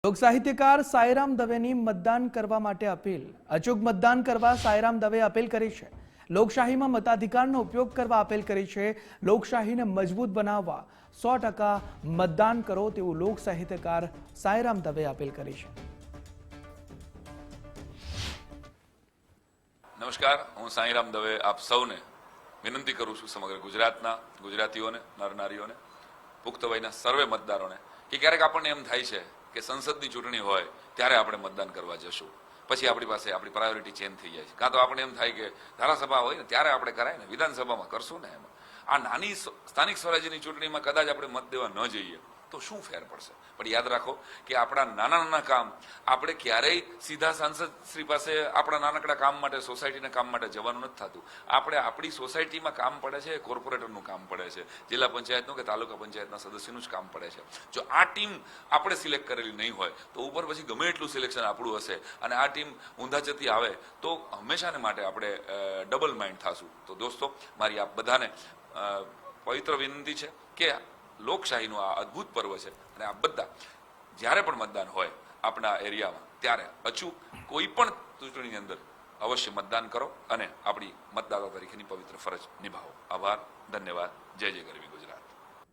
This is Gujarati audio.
લોક સાહિત્યકાર સાંઈરામ દવેની મતદાન કરવા માટે અપીલ. અચૂક મતદાન કરવા સાંઈરામ દવે અપીલ કરી છે. લોકશાહીમાં મતાધિકારનો ઉપયોગ કરવા અપીલ કરી છે. લોકશાહીને મજબૂત બનાવવા 100% મતદાન કરો તેવું લોક સાહિત્યકાર સાંઈરામ દવે અપીલ કરી છે. નમસ્કાર, હું સાંઈરામ દવે આપ સૌને વિનંતી કરું છું, સમગ્ર ગુજરાતના ગુજરાતીઓને, નરનારીઓને, પુખ્ત વયના સર્વે મતદારોને, કે ક્યારેક આપણને એમ થાય છે કે સંસદની ચૂંટણી હોય ત્યારે આપણે મતદાન કરવા જશું, પછી આપણી પાસે આપણી પ્રાયોરિટી ચેન્જ થઈ જાય છે. કાં તો આપણે એમ થાય કે ધારાસભા હોય ને ત્યારે આપણે કરાય ને, વિધાનસભામાં કરશું ને. એમાં આ નાની સ્થાનિક સ્વરાજ્યની ચૂંટણીમાં કદાચ આપણે મત દેવા ન જઈએ તો શું ફેર પડશે? પણ યાદ રાખો કે આપણા નાના નાના કામ આપણે ક્યારેય સીધા સાંસદ શ્રી પાસે આપણા નાનકડા કામ માટે, સોસાયટીના કામ માટે જવાનું નથી થતું. આપણે આપણી સોસાયટીમાં કામ પડે છે, કોર્પોરેટરનું કામ પડે છે, જિલ્લા પંચાયતનું કે તાલુકા પંચાયતના સદસ્યનું જ કામ પડે છે. જો આ ટીમ આપણે સિલેક્ટ કરેલી નહીં હોય તો ઉપર પછી ગમે એટલું સિલેક્શન આપણું હશે અને આ ટીમ ઊંધા જતી આવે તો હંમેશાને માટે આપણે ડબલ માઇન્ડ થશું. તો દોસ્તો, મારી આપ બધાને પવિત્ર વિનંતી છે કે લોકશાહીનું આ અદ્ભુત પર્વ છે અને આ બધા જ્યારે પણ મતદાન હોય આપણા એરિયામાં ત્યારે અચૂક કોઈ પણ ચૂંટણીની અંદર અવશ્ય મતદાન કરો અને આપણી મતદાતા તરીકેની પવિત્ર ફરજ નિભાવો. આભાર, ધન્યવાદ. જય જય ગરવી ગુજરાત.